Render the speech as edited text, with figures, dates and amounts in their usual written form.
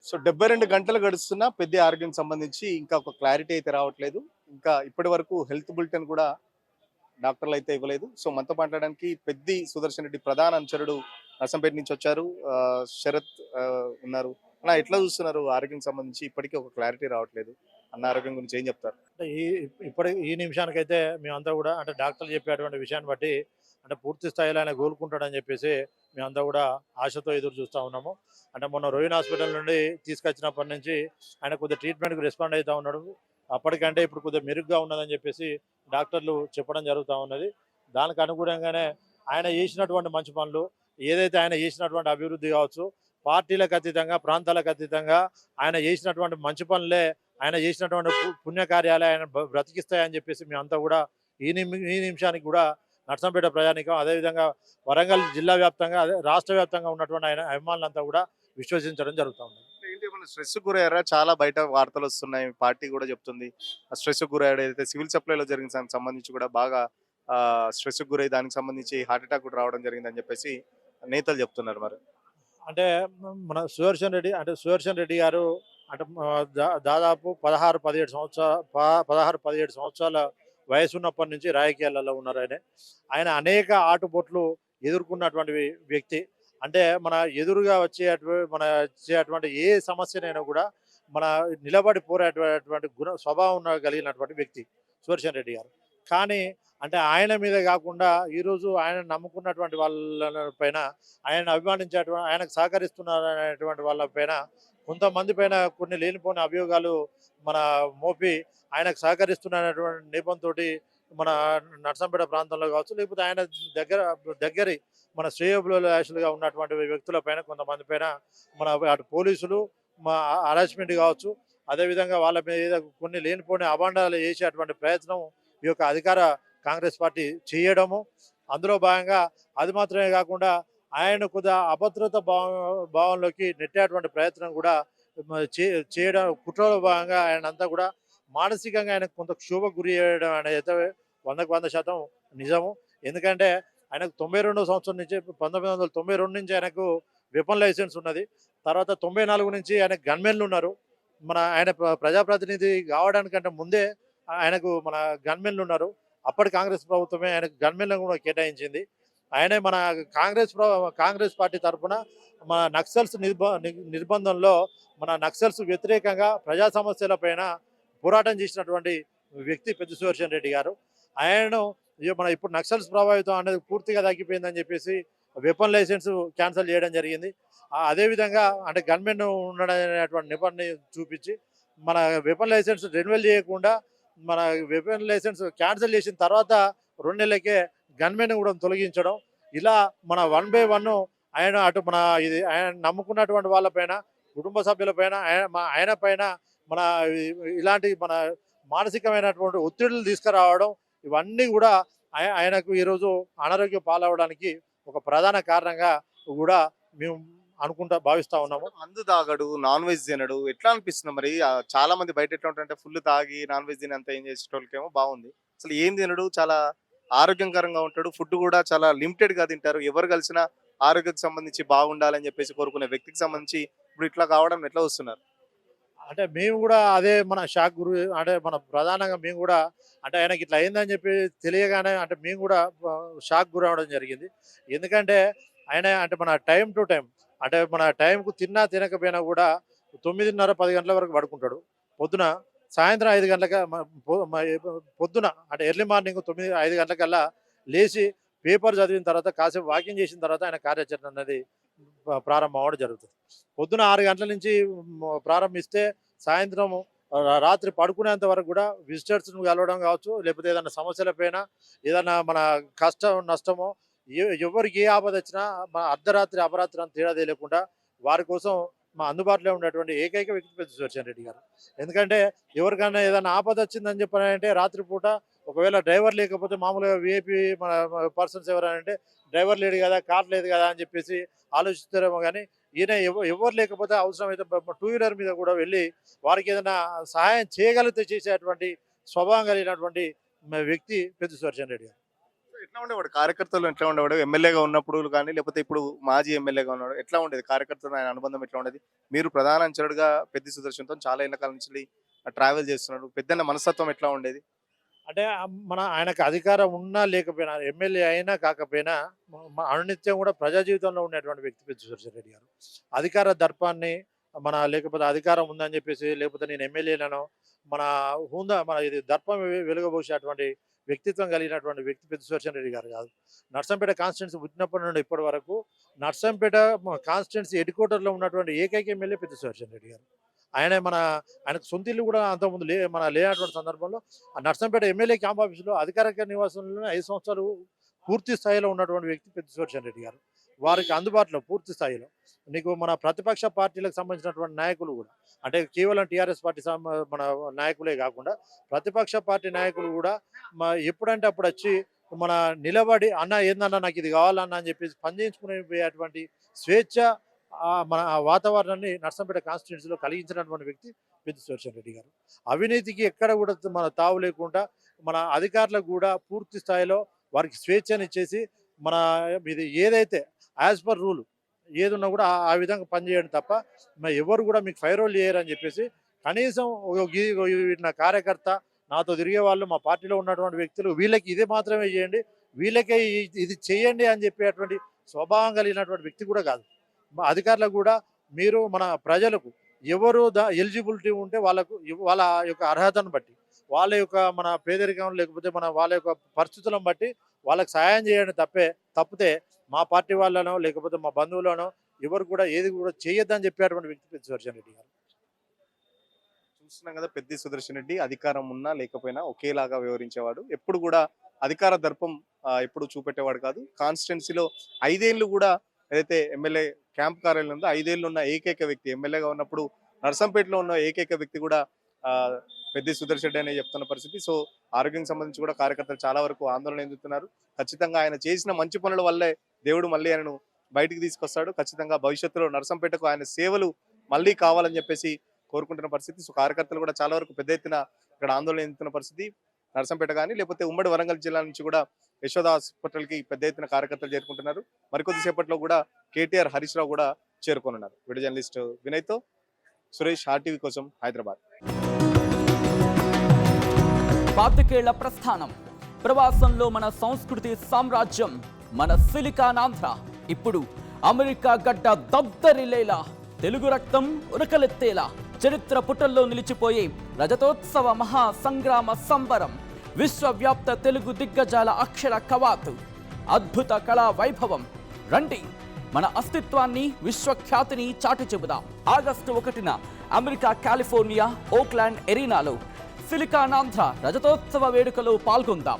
So 72 గంటలు గడుస్తున్నా పెద్ద ఆరోగ్యం సంబంధించి ఇంకా ఒక క్లారిటీ అయితే రావట్లేదు. ఇంకా ఇప్పటి వరకు హెల్త్ బులెటిన్ కూడా డాక్టర్లు అయితే ఇవ్వలేదు. సో మనతో మాట్లాడడానికి పెద్ది సుదర్శన్ రెడ్డి ప్రధాన అనుచరుడు నర్సంపేట నుంచి వచ్చారు. శరత్ ఉన్నారు. అన్న ఎట్లా చూస్తున్నారు ఆరోగ్యం సంబంధించి? ఇప్పటికీ ఒక క్లారిటీ రావట్లేదు. అన్న ఆరోగ్యం గురించి ఏం చెప్తారు? అంటే ఇప్పటి ఈ నిమిషానికైతే మేమంతా కూడా అంటే డాక్టర్లు చెప్పేటువంటి విషయాన్ని బట్టి అంటే పూర్తి స్థాయిలో ఆయన కోలుకుంటాడని చెప్పేసి మేమంతా కూడా ఆశతో ఎదురు చూస్తూ ఉన్నాము. అంటే మొన్న రోహిణ్ హాస్పిటల్ నుండి తీసుకొచ్చినప్పటి నుంచి ఆయన కొద్దిగా ట్రీట్మెంట్కి రెస్పాండ్ అవుతూ ఉన్నాడు. అప్పటికంటే ఇప్పుడు కొద్దిగా మెరుగ్గా ఉన్నదని చెప్పేసి డాక్టర్లు చెప్పడం జరుగుతూ ఉన్నది. దానికి అనుగుణంగానే ఆయన చేసినటువంటి మంచి పనులు, ఏదైతే ఆయన చేసినటువంటి అభివృద్ధి కావచ్చు, పార్టీలకు అతీతంగా, ప్రాంతాలకు అతీతంగా ఆయన చేసినటువంటి మంచి పనులే ఆయన చేసినటువంటి పుణ్యకార్యాలు ఆయన బ్రతికిస్తాయని చెప్పేసి మేమంతా కూడా ఈ నిమిషానికి కూడా నర్సంపేట ప్రజానీకం, అదేవిధంగా వరంగల్ జిల్లా వ్యాప్తంగా, అదే రాష్ట్ర వ్యాప్తంగా ఉన్నటువంటి ఆయన అభిమానులంతా కూడా విశ్వసించడం జరుగుతూ ఉంది. ఏంటి ఏమన్నా స్ట్రెస్ గురయ్యారా? చాలా బయట వార్తలు వస్తున్నాయి. పార్టీ కూడా చెప్తుంది స్ట్రెస్ గురయ్యాడు. ఏదైతే సివిల్ సప్లైలో జరిగిన దానికి సంబంధించి కూడా బాగా స్ట్రెస్ గురై దానికి సంబంధించి హార్ట్ అటాక్ కూడా రావడం జరిగిందని చెప్పేసి నేతలు చెప్తున్నారు. మరి అంటే మన సుదర్శన్ రెడ్డి గారు అంటే దాదాపు 16-17 సంవత్సరాల వయసు ఉన్నప్పటి నుంచి రాజకీయాలలో ఉన్నారు. ఆయన అనేక ఆటుపోట్లు ఎదుర్కొన్నటువంటి వ్యక్తి. అంటే మన ఎదురుగా వచ్చేటువంటి ఏ సమస్యనైనా కూడా మన నిలబడి పోరాటటువంటి స్వభావం కలిగినటువంటి వ్యక్తి సుదర్శన్ రెడ్డి గారు. కానీ అంటే ఆయన మీద కాకుండా ఈరోజు ఆయన నమ్ముకున్నటువంటి వాళ్ళ పైన, ఆయన అభిమానించేటువంటి, ఆయనకు సహకరిస్తున్నారనేటువంటి వాళ్ళ పైన, కొంతమంది పైన కొన్ని లేనిపోని అభియోగాలు మన మోపి ఆయనకు సహకరిస్తున్నటువంటి నేపంతో మన నర్సంపేట ప్రాంతంలో కావచ్చు, లేకపోతే ఆయన దగ్గరి మన శ్రేయోభిలాషులుగా ఉన్నటువంటి వ్యక్తుల పైన, కొంతమంది పైన మన అటు పోలీసులు మా హరాస్మెంట్ కావచ్చు, అదేవిధంగా వాళ్ళ మీద కొన్ని లేనిపోని అభాండాలు చేసేటువంటి ప్రయత్నం ఈ యొక్క అధికార కాంగ్రెస్ పార్టీ చేయడము. అందులో భాగంగా అది మాత్రమే కాకుండా ఆయన కొద్దిగా అభద్రత భావంలోకి నెట్టేటువంటి ప్రయత్నం కూడా చేయడం, కుట్రలో భాగంగా ఆయన అంతా కూడా మానసికంగా ఆయనకు కొంత క్షోభకు గురి చేయడం అనేది అయితే 100% నిజము. ఎందుకంటే ఆయనకు 92 సంవత్సరం నుంచి, 1992 నుంచి ఆయనకు వెపన్ లైసెన్స్ ఉన్నది. తర్వాత 94 నుంచి ఆయనకు గన్మెన్లు ఉన్నారు. ఆయన ప్రజాప్రతినిధి కావడానికంటే ముందే ఆయనకు మన గన్మెన్లు ఉన్నారు. అప్పటి కాంగ్రెస్ ప్రభుత్వమే ఆయనకు గన్మెన్లను కూడా కేటాయించింది. ఆయనే మన కాంగ్రెస్ పార్టీ తరఫున మన నక్సల్స్ నిర్బంధంలో మన నక్సల్స్ వ్యతిరేకంగా ప్రజా సమస్యల పైన పోరాటం చేసినటువంటి వ్యక్తి పెద్ద సుదర్శన్ రెడ్డి గారు. ఆయనను ఇప్పుడు నక్సల్స్ ప్రభావితం అనేది పూర్తిగా తగ్గిపోయిందని చెప్పేసి వెపన్ లైసెన్స్ క్యాన్సిల్ చేయడం జరిగింది. అదేవిధంగా అంటే గన్మెన్ ఉండడనేటువంటి నిబంధన చూపించి మన వెపన్ లైసెన్స్ రెన్యువల్ చేయకుండా మన వెపన్ లైసెన్స్ క్యాన్సిల్ చేసిన తర్వాత 2 నెలలకే గన్మెన్ కూడా తొలగించడం, ఇలా మన 1 బై 1 ఆయన అటు ఆయన నమ్ముకున్నటువంటి వాళ్ళపైన, కుటుంబ సభ్యులపైన, ఆయన పైన మన ఇలాంటి మన మానసికమైనటువంటి ఒత్తిడులు తీసుకురావడం, ఇవన్నీ కూడా ఆయనకు ఈరోజు అనారోగ్య పాలవడానికి ఒక ప్రధాన కారణంగా కూడా మేము భావిస్తా ఉన్నాము. మందు తాగడు, నాన్ వెజ్ తినడు. ఎట్లా అనిపిస్తుంది మరి? చాలా మంది బయట ఎట్లా ఉంటారంటే ఫుల్ తాగి నాన్ వెజ్ తిని అంత ఏం చేసేటోళ్ళకేమో బాగుంది. అసలు ఏం తినడు, చాలా ఆరోగ్యకరంగా ఉంటాడు. ఫుడ్ కూడా చాలా లిమిటెడ్ గా తింటారు. ఎవరు కలిసినా ఆరోగ్యకు సంబంధించి బాగుండాలని చెప్పేసి కోరుకునే వ్యక్తికి సంబంధించి ఇప్పుడు ఇట్లా కావడం ఎట్లా వస్తున్నారు? అంటే మేము కూడా అదే మన షాక్ గురి అంటే మన ప్రధానంగా మేము కూడా అంటే ఆయనకి ఇట్లా అయిందని చెప్పి తెలియగానే అంటే మేము కూడా షాక్ గురవడం జరిగింది. ఎందుకంటే ఆయన అంటే మన టైం టు టైం అంటే మన టైంకు తిన్నా తినకపోయినా కూడా 9:30-10 గంటల వరకు పడుకుంటాడు. పొద్దున సాయంత్రం 5 గంటలక పొద్దున అంటే ఎర్లీ మార్నింగ్ 5 గంటలకల్లా లేచి పేపర్ చదివిన తర్వాత కాసేపు వాకింగ్ చేసిన తర్వాత ఆయన కార్యాచరణ అనేది ప్రారంభం అవ్వడం జరుగుతుంది. పొద్దున 6 గంటల నుంచి ప్రారంభిస్తే సాయంత్రం రాత్రి పడుకునేంత వరకు కూడా విజిటర్స్ను కలవడం కావచ్చు, లేకపోతే ఏదైనా సమస్యలపైన, ఏదైనా మన కష్టం నష్టమో, ఎవరికి ఏ ఆపద వచ్చినా అర్ధరాత్రి అపరాత్రి అని తేడా తెలియకుండా వారి కోసం మా అందుబాటులో ఉన్నటువంటి ఏకైక వ్యక్తి పెద్ద సుదర్శన్ రెడ్డి గారు. ఎందుకంటే ఎవరికైనా ఏదైనా ఆపద వచ్చిందని చెప్పారంటే రాత్రిపూట ఒకవేళ డ్రైవర్ లేకపోతే, మామూలుగా విఐపి మన పర్సన్స్ ఎవరంటే డ్రైవర్ లేడు కదా, కార్ లేదు కదా అని చెప్పేసి ఆలోచిస్తారేమో, కానీ ఈయన ఎవరు లేకపోతే అవసరమైతే 2 వీలర్ మీద కూడా వెళ్ళి వారికి ఏదైనా సహాయం చేయగలిగితే చేసేటువంటి స్వభావం కలిగినటువంటి వ్యక్తి పెద్ద సుదర్శన్ రెడ్డి గారు. ఎట్లా ఉండేవాడు కార్యకర్తలు, ఎట్లా ఉండేవాడు ఎమ్మెల్యేగా ఉన్నప్పుడు కానీ, లేకపోతే ఇప్పుడు మాజీ ఎమ్మెల్యేగా ఉన్నాడు, ఎట్లా ఉండేది కార్యకర్తలు ఆయన అనుబంధం ఎట్లా ఉండేది? మీరు ప్రధాన అనుచరుడుగా పెద్ది సుదర్శన్తో చాలా ఏళ్ల కాలం నుంచి ట్రావెల్ చేస్తున్నాడు, పెద్దన్న మనస్తత్వం ఎట్లా ఉండేది? అంటే మన ఆయనకు అధికారం ఉన్నా లేకపోయినా, ఎమ్మెల్యే అయినా కాకపోయినా అనునిత్యం కూడా ప్రజా జీవితంలో ఉండేటువంటి వ్యక్తి పెద్ద సుదర్శన్ రెడ్డి గారు. అధికార దర్పాన్ని లేకపోతే అధికారం ఉందని చెప్పేసి, లేకపోతే నేను ఎమ్మెల్యేలను మన మన ఇది దర్పం వెలుగబోసేటువంటి వ్యక్తిత్వం కలిగినటువంటి వ్యక్తి పెద్ద సుదర్శన్ రెడ్డి గారు కాదు. నర్సంపేట కాన్స్టిట్యున్సీ పుట్టినప్పటి నుండి ఇప్పటి వరకు నర్సంపేట కాన్స్టిట్యున్సీ హెడ్ క్వార్టర్లో ఉన్నటువంటి ఏకైక ఎమ్మెల్యే పెద్ద సుదర్శన్ రెడ్డి గారు. ఆయనకు సొంత ఇల్లు కూడా అంతకుముందు లేనటువంటి సందర్భంలో ఆ నర్సంపేట ఎమ్మెల్యే క్యాంప్ ఆఫీసులో అధికారిక నివాసంలో 5 సంవత్సరాలు పూర్తి స్థాయిలో ఉన్నటువంటి వ్యక్తి పెద్ద సుదర్శన్ రెడ్డి గారు. వారికి అందుబాటులో పూర్తి స్థాయిలో నీకు మన ప్రతిపక్ష పార్టీలకు సంబంధించినటువంటి నాయకులు కూడా, అంటే కేవలం టీఆర్ఎస్ పార్టీ మన నాయకులే కాకుండా ప్రతిపక్ష పార్టీ నాయకులు కూడా ఎప్పుడంటే అప్పుడు వచ్చి మన నిలబడి అన్న ఏందన్నా నాకు ఇది కావాలన్నా అని చెప్పేసి పనిచేయించుకునే పోయేటువంటి స్వేచ్ఛ మన ఆ వాతావరణాన్ని నర్సంపేట కాన్స్టిట్యున్సీలో కలిగించినటువంటి వ్యక్తి పెద్ద సుదర్శన్ రెడ్డి గారు. అవినీతికి ఎక్కడ కూడా మన తావు లేకుండా మన అధికారులకు కూడా పూర్తి స్థాయిలో వారికి స్వేచ్ఛనిచ్చేసి మన ఇది ఏదైతే యాజ్ పర్ రూల్ ఏది ఉన్నా కూడా ఆ విధంగా పనిచేయడం తప్ప ఎవరు కూడా మీకు ఫైర్ రోల్ చేయరని చెప్పేసి, కనీసం నా కార్యకర్త నాతో తిరిగే వాళ్ళు మా పార్టీలో ఉన్నటువంటి వ్యక్తులు వీళ్ళకి ఇదే మాత్రమే చేయండి, వీళ్ళకే ఇది చేయండి అని చెప్పేటువంటి స్వభావం కలిగినటువంటి వ్యక్తి కూడా కాదు. మా అధికారులకు కూడా మీరు మన ప్రజలకు ఎవరు ఎలిజిబిలిటీ ఉంటే వాళ్ళ యొక్క అర్హతను బట్టి, వాళ్ళ యొక్క మన పేదరికం లేకపోతే వాళ్ళ యొక్క పరిస్థితులను బట్టి వాళ్ళకి సహాయం చేయండి తప్పితే మా పార్టీ వాళ్ళనో లేకపోతే మా బంధువులనో ఎవరు కూడా ఏది కూడా చేయొద్దని చెప్పేటువంటి వ్యక్తి పెద్ద సుదర్శన్ రెడ్డి గారు. చూస్తున్నాం కదా, పెద్ది సుదర్శన్ రెడ్డి అధికారం ఉన్నా లేకపోయినా ఒకేలాగా వ్యవహరించేవాడు. ఎప్పుడు కూడా అధికార దర్పం ఎప్పుడు చూపెట్టేవాడు కాదు. కాన్స్టిట్యున్సీలో 5 ఏళ్ళు కూడా ఏదైతే ఎమ్మెల్యే క్యాంప్ కార్యాలయం ఉందో 5 ఏళ్ళు ఉన్న ఏకైక వ్యక్తి, ఎమ్మెల్యేగా ఉన్నప్పుడు నర్సంపేటలో ఉన్న ఏకైక వ్యక్తి కూడా పెద్ది సుదర్శన్ రెడ్డి అనే చెప్తున్న పరిస్థితి. సో ఆరోగ్యం సంబంధించి కూడా కార్యకర్తలు చాలా వరకు ఆందోళన చెందుతున్నారు. ఖచ్చితంగా ఆయన చేసిన మంచి పనుల వల్లే దేవుడు మళ్ళీ ఆయనను బయటికి తీసుకొస్తాడు. ఖచ్చితంగా భవిష్యత్తులో నర్సంపేటకు ఆయన సేవలు మళ్ళీ కావాలని చెప్పేసి కోరుకుంటున్న పరిస్థితి. సో కార్యకర్తలు కూడా చాలా వరకు పెద్ద ఎత్తున ఇక్కడ ఆందోళన చెందుతున్న పరిస్థితి. నర్సంపేట కానీ లేకపోతే ఉమ్మడి వరంగల్ జిల్లా నుంచి కూడా యశోద హాస్పిటల్కి పెద్ద ఎత్తున కార్యకర్తలు చేరుకుంటున్నారు. మరికొద్ది సేపట్లో కూడా కేటీఆర్, హరీష్ రావు కూడా చేరుకోనున్నారు. వీడియో జర్నలిస్ట్ వినయ్తో సురేష్, ఆర్టీవీ కోసం, హైదరాబాద్. 25 ప్రస్థానం, ప్రవాసంలో మన సంస్కృతి సామ్రాజ్యం, మన సిలికానాంధ్ర ఇప్పుడు అమెరికా గడ్డ దద్దరిల్లేలా, తెలుగు రక్తం ఉరకలెత్తేలా, చరిత్ర పుటల్లో నిలిచిపోయే రజతోత్సవ మహా సంగ్రామ సంబరం, విశ్వవ్యాప్త తెలుగు దిగ్గజాల అక్షర కవాతు, అద్భుత కళా వైభవం. రండి, మన అస్తిత్వాన్ని, విశ్వఖ్యాతిని చాటి చెబుదాం. ఆగస్టు 1న అమెరికా కాలిఫోర్నియా ఓక్లాండ్ ఎరీనాలో సిలికానాంధ్ర రజతోత్సవ వేడుకలో పాల్గొందాం.